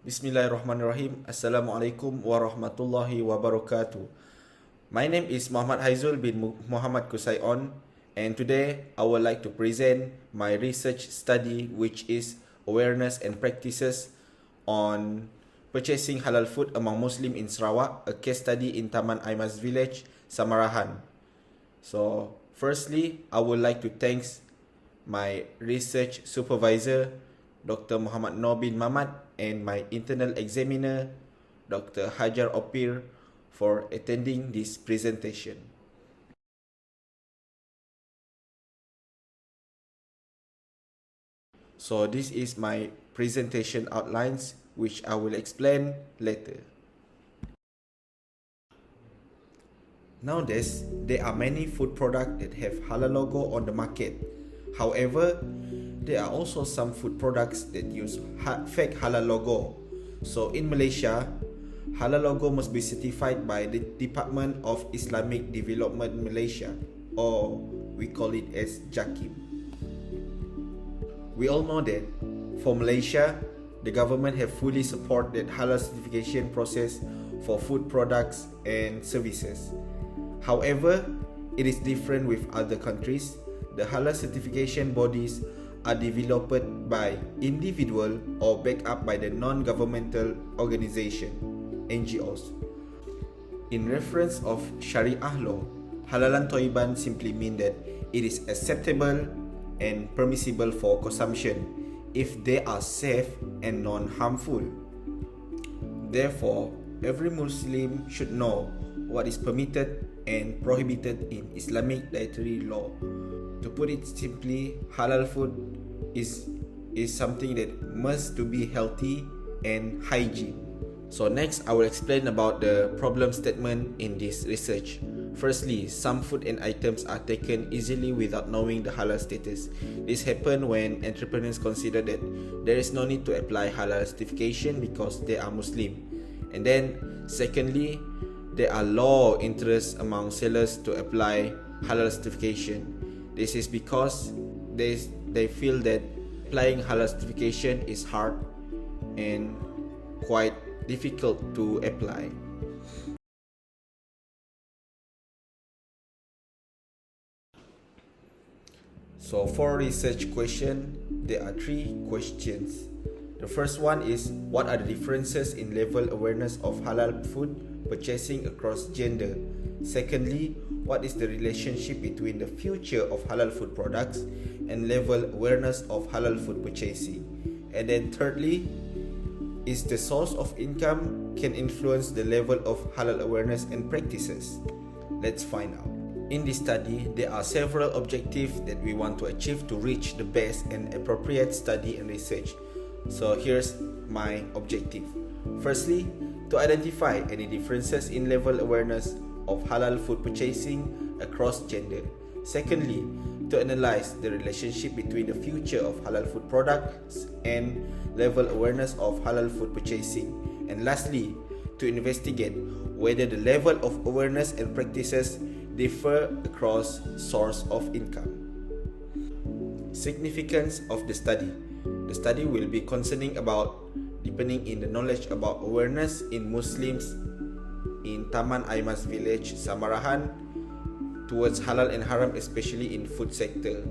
Bismillahirrahmanirrahim. Assalamualaikum warahmatullahi wabarakatuh. My name is Muhammad Haizul bin Muhammad Kusaion, and today I would like to present my research study, which is awareness and practices on purchasing halal food among Muslim in Sarawak, a case study in Taman Aimas village, Samarahan. So firstly, I would like to thank my research supervisor, Dr. Muhammad Noor bin Mamat, and my internal examiner, Dr. Hajar Opir, for attending this presentation. So this is my presentation outlines, which I will explain later. Nowadays, there are many food products that have halal logo on the market. However, there are also some food products that use fake halal logo. So in Malaysia, halal logo must be certified by the Department of Islamic Development Malaysia, or we call it as JAKIM. We all know that for Malaysia, the government have fully supported halal certification process for food products and services. However, it is different with other countries. The halal certification bodies are developed by individual or backed up by the non-governmental organization, NGOs. In reference of Sharia law, halalan toiban simply mean that it is acceptable and permissible for consumption if they are safe and non-harmful. Therefore, every Muslim should know what is permitted and prohibited in Islamic dietary law. To put it simply, halal food is something that must to be healthy and hygiene. So next, I will explain about the problem statement in this research. Firstly, some food and items are taken easily without knowing the halal status. This happens when entrepreneurs consider that there is no need to apply halal certification because they are Muslim. And then, secondly, there are low interest among sellers to apply halal certification. This is because they feel that applying halal certification is hard and quite difficult to apply. So for research question, there are 3 questions. The first one is, what are the differences in level awareness of halal food purchasing across gender? Secondly, what is the relationship between the future of halal food products and level awareness of halal food purchasing? And then thirdly, is the source of income can influence the level of halal awareness and practices? Let's find out. In this study, there are several objectives that we want to achieve to reach the best and appropriate study and research. So here's my objective. Firstly, to identify any differences in level awareness of halal food purchasing across gender. Secondly, to analyze the relationship between the future of halal food products and level awareness of halal food purchasing. And lastly, to investigate whether the level of awareness and practices differ across source of income. Significance of the study. The study will be concerning about deepening in the knowledge about awareness in Muslims in Taman Aimas village, Samarahan, towards halal and haram, especially in food sector.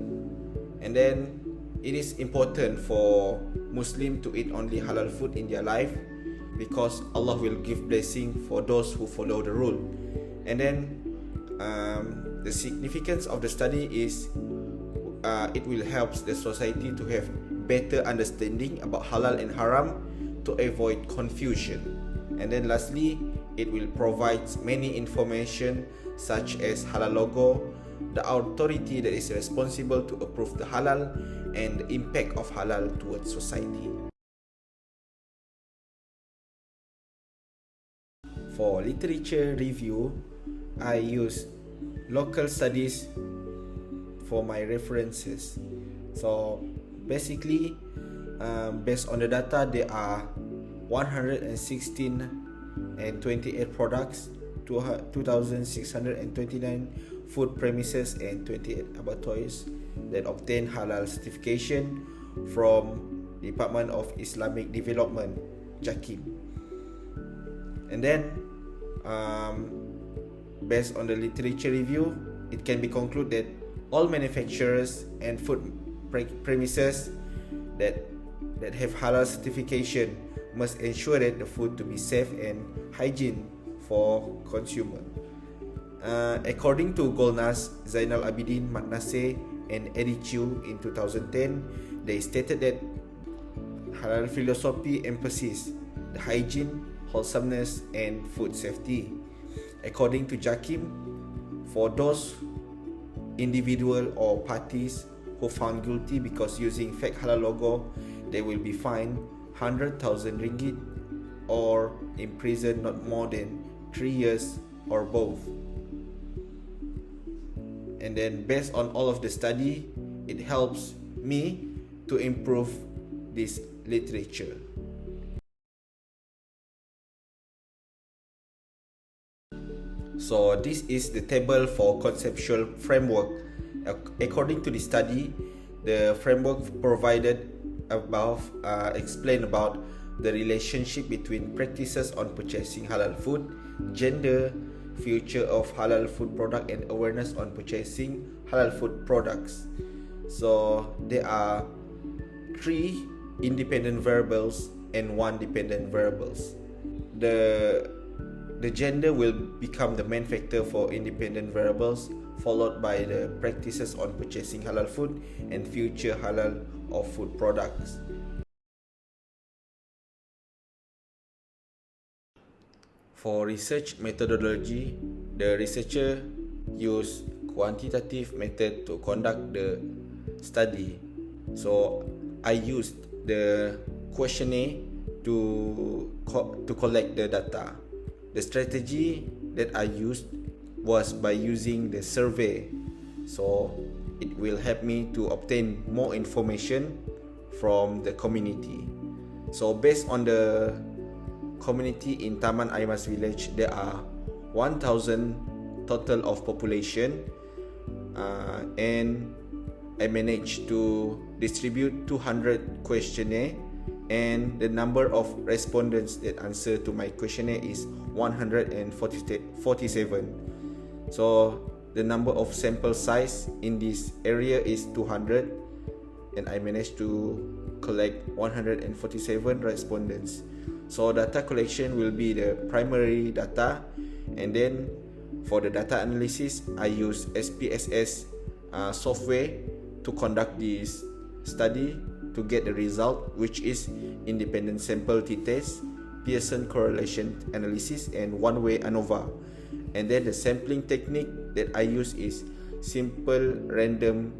And then it is important for Muslim to eat only halal food in their life, because Allah will give blessing for those who follow the rule. And then the significance of the study is it will help the society to have better understanding about halal and haram to avoid confusion. And then lastly, it will provide many information such as halal logo, the authority that is responsible to approve the halal, and the impact of halal towards society. For literature review, I use local studies for my references. So basically, based on the data, there are 116 and 28 products, 2,629 food premises, and 28 abattoirs that obtain halal certification from Department of Islamic Development. JAKIM. And then based on the literature review, it can be concluded that all manufacturers and food premises that have halal certification must ensure that the food to be safe and hygiene for consumer. According to Golnas, Zainal Abidin, Magnase, and Eddie Chiu in 2010, they stated that halal philosophy emphasizes the hygiene, wholesomeness, and food safety. According to JAKIM, for those individual or parties who found guilty because using fake halal logo, they will be fined 100,000 ringgit or imprisoned not more than 3 years or both. And then based on all of the study, it helps me to improve this literature. So this is the table for conceptual framework. According to the study, the framework provided above explain about the relationship between practices on purchasing halal food, gender, future of halal food product, and awareness on purchasing halal food products. So there are 3 independent variables and 1 dependent variables. The gender will become the main factor for independent variables, followed by the practices on purchasing halal food and future halal of food products. For research methodology, the researcher used quantitative method to conduct the study. So I used the questionnaire to collect the data. The strategy that I used was by using the survey. So it will help me to obtain more information from the community. So based on the community in Taman Air Mas village, there are 1,000 total of population, and I managed to distribute 200 questionnaire, and the number of respondents that answer to my questionnaire is 147. So the number of sample size in this area is 200, and I managed to collect 147 respondents. So data collection will be the primary data, and then for the data analysis, I use SPSS software to conduct this study to get the result, which is independent sample t-test, Pearson correlation analysis, and one-way ANOVA. And then the sampling technique that I use is simple random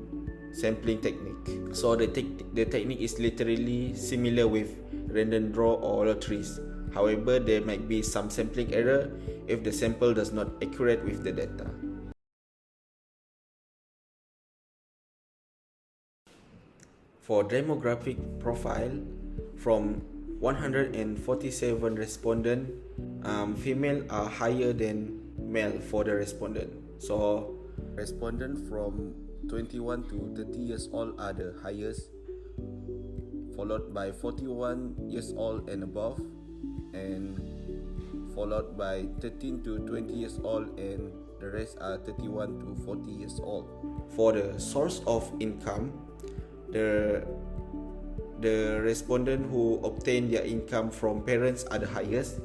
sampling technique. So the technique is literally similar with random draw or lotteries. However, there might be some sampling error if the sample does not accurate with the data. For demographic profile, from 147 respondents, female are higher than male for the respondent. So respondents from 21 to 30 years old are the highest, followed by 41 years old and above, and followed by 13 to 20 years old, and the rest are 31 to 40 years old. For the source of income, the respondent who obtain their income from parents are the highest,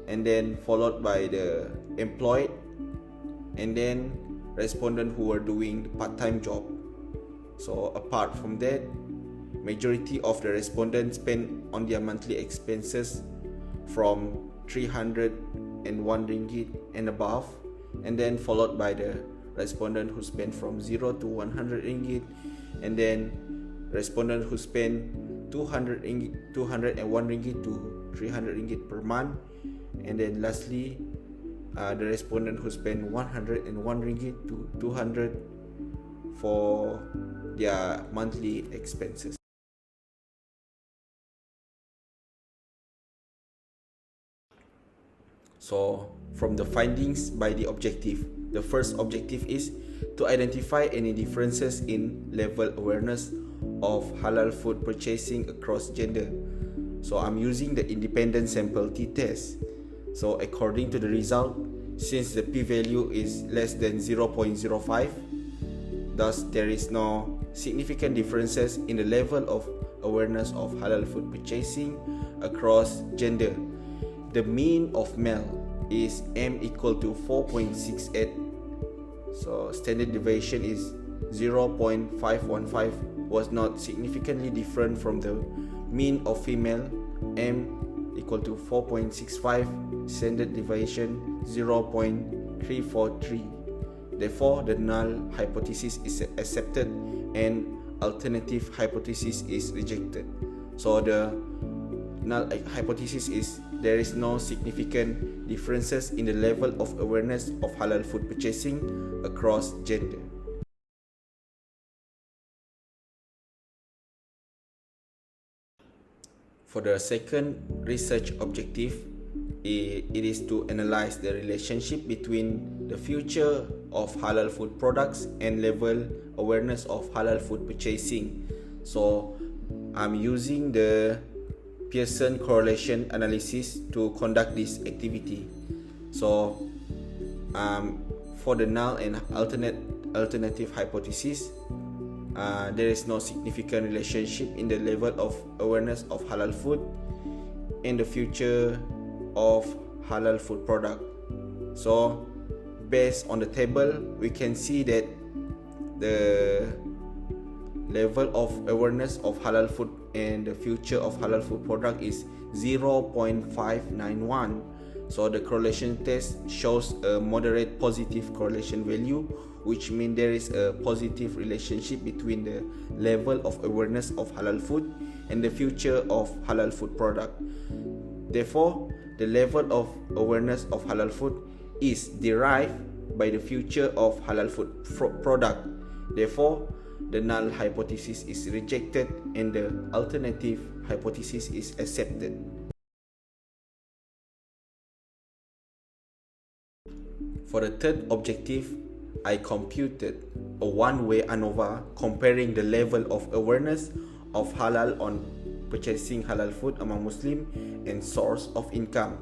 and then followed by the employed, and then respondent who are doing the part-time job. So apart from that, majority of the respondents spend on their monthly expenses from 301 ringgit and above, and then followed by the respondent who spend from 0 to 100 ringgit, and then respondent who spend 201 ringgit to 300 ringgit per month, and then lastly the respondent who spend 101 ringgit to 200 for their monthly expenses. So from the findings by the objective, the first objective is to identify any differences in level awareness of halal food purchasing across gender. So I'm using the independent sample t-test. So according to the result, since the p-value is less than 0.05, thus there is no significant differences in the level of awareness of halal food purchasing across gender. The mean of male is m equal to 4.68. So standard deviation is 0.515, was not significantly different from the mean of female, m equal to 4.65, standard deviation 0.343. Therefore, the null hypothesis is accepted and alternative hypothesis is rejected. So the null hypothesis is there is no significant differences in the level of awareness of halal food purchasing across gender. For the second research objective, it is to analyze the relationship between the future of halal food products and level awareness of halal food purchasing. So I'm using the Pearson correlation analysis to conduct this activity. So for the null and alternative hypothesis, there is no significant relationship in the level of awareness of halal food and the future of halal food product. So based on the table, we can see that the level of awareness of halal food and the future of halal food product is 0.591. So the correlation test shows a moderate positive correlation value, which means there is a positive relationship between the level of awareness of halal food and the future of halal food product. Therefore, the level of awareness of halal food is derived by the future of halal food product. Therefore, the null hypothesis is rejected and the alternative hypothesis is accepted. For the third objective, I computed a one-way ANOVA comparing the level of awareness of halal on purchasing halal food among Muslim and source of income.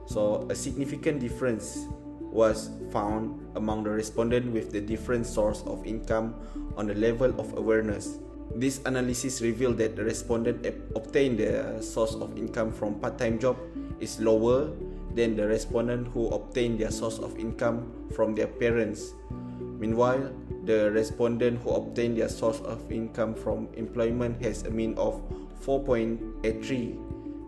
So a significant difference was found among the respondents with the different source of income on the level of awareness. This analysis revealed that the respondent obtained the source of income from part-time job is lower than the respondent who obtained their source of income from their parents. Meanwhile, the respondent who obtained their source of income from employment has a mean of 4.83,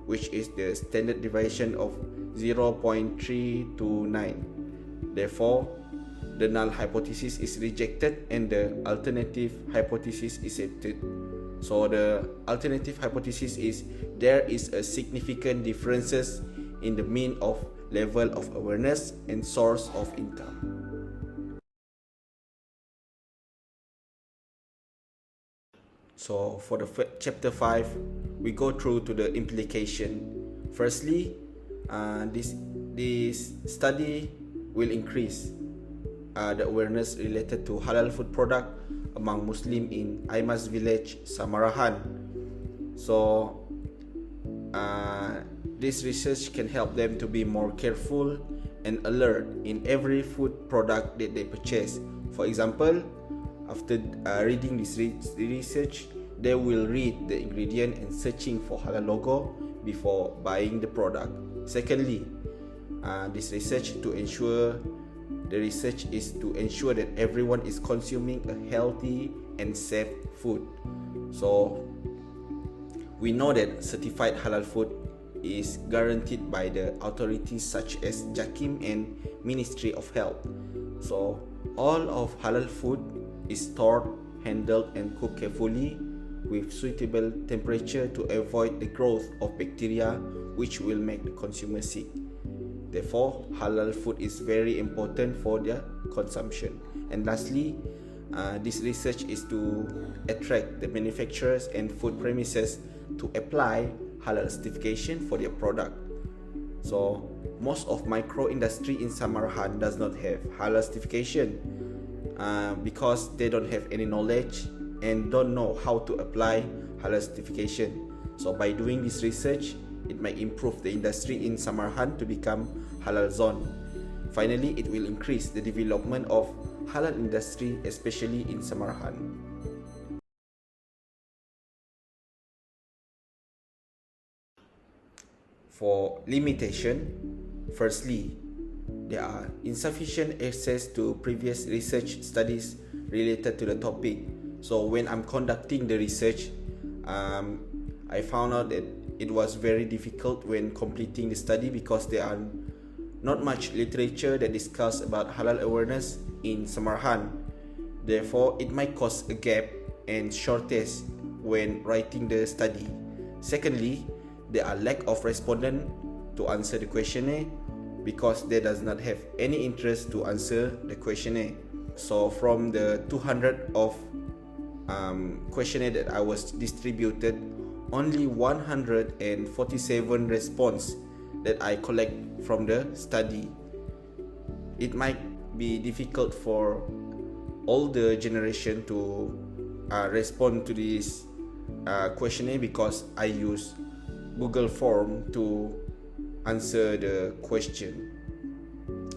which is the standard deviation of 0.329. Therefore, the null hypothesis is rejected and the alternative hypothesis is accepted. So the alternative hypothesis is there is a significant differences in the mean of level of awareness and source of income. So for the chapter 5, we go through to the implication. Firstly, this study will increase the awareness related to halal food product among Muslim in Aimas village, Samarahan. So this research can help them to be more careful and alert in every food product that they purchase. For example, after reading this research, they will read the ingredient and searching for halal logo before buying the product. Secondly, this research is to ensure that everyone is consuming a healthy and safe food. So we know that certified halal food is guaranteed by the authorities such as JAKIM and Ministry of Health. So all of halal food is stored, handled and cooked carefully with suitable temperature to avoid the growth of bacteria which will make the consumer sick. Therefore, halal food is very important for their consumption. And lastly, this research is to attract the manufacturers and food premises to apply halal certification for their product. So, most of micro industry in Samarahan does not have halal certification because they don't have any knowledge and don't know how to apply halal certification. So by doing this research, it might improve the industry in Samarhan to become halal zone. Finally, it will increase the development of halal industry, especially in Samarhan. For limitation, firstly, there are insufficient access to previous research studies related to the topic. So when I'm conducting the research, I found out that it was very difficult when completing the study because there are not much literature that discuss about halal awareness in Samarhan. Therefore, it might cause a gap and shortage when writing the study. Secondly, there are lack of respondent to answer the questionnaire because they does not have any interest to answer the questionnaire. So from the 200 of questionnaire that I was distributed, only 147 response that I collect from the study. It might be difficult for all the generation to respond to this questionnaire because I use Google form to answer the question.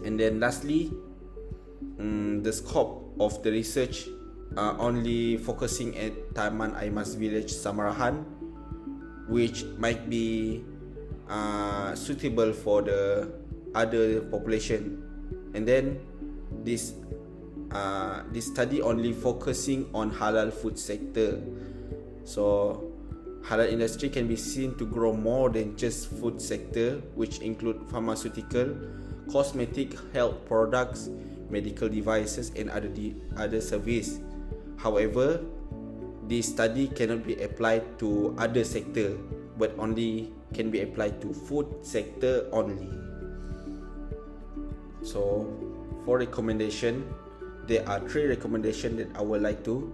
And then lastly, the scope of the research only focusing at Taman Aimas Village Samarahan, which might be suitable for the other population. And then this study only focusing on halal food sector. So halal industry can be seen to grow more than just food sector, which include pharmaceutical, cosmetic, health products, medical devices, and other service. However, this study cannot be applied to other sector, but only can be applied to food sector only. So, for recommendation, there are 3 recommendations that I would like to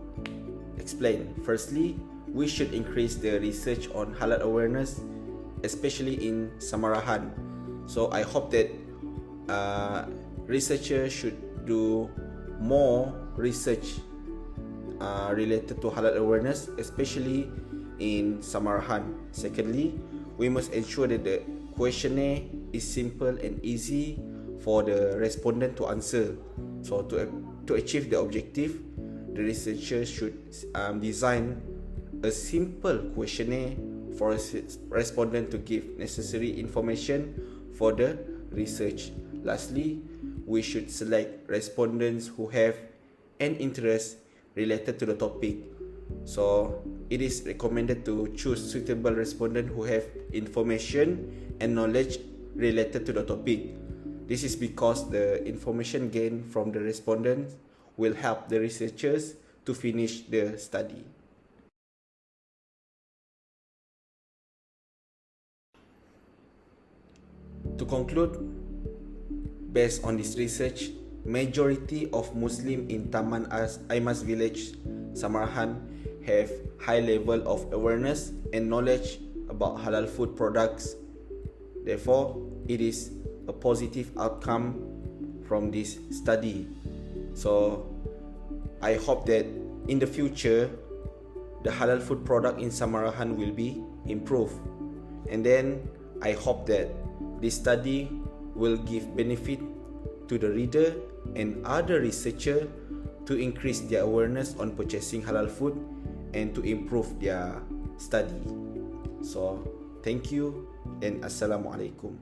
explain. Firstly, we should increase the research on halal awareness, especially in Samarahan. So I hope that researchers should do more research related to halal awareness, especially in Samarahan. Secondly, we must ensure that the questionnaire is simple and easy for the respondent to answer. So to achieve the objective, the researchers should design a simple questionnaire for a respondent to give necessary information for the research. Lastly, we should select respondents who have an interest related to the topic. So it is recommended to choose suitable respondents who have information and knowledge related to the topic. This is because the information gained from the respondents will help the researchers to finish the study. To conclude, based on this research, majority of Muslim in Taman Aimas Village, Samarhan, have high level of awareness and knowledge about halal food products. Therefore, it is a positive outcome from this study. So, I hope that in the future, the halal food product in Samarhan will be improved. And then, I hope that this study will give benefit to the reader and other researchers to increase their awareness on purchasing halal food and to improve their study. So, thank you and Assalamualaikum.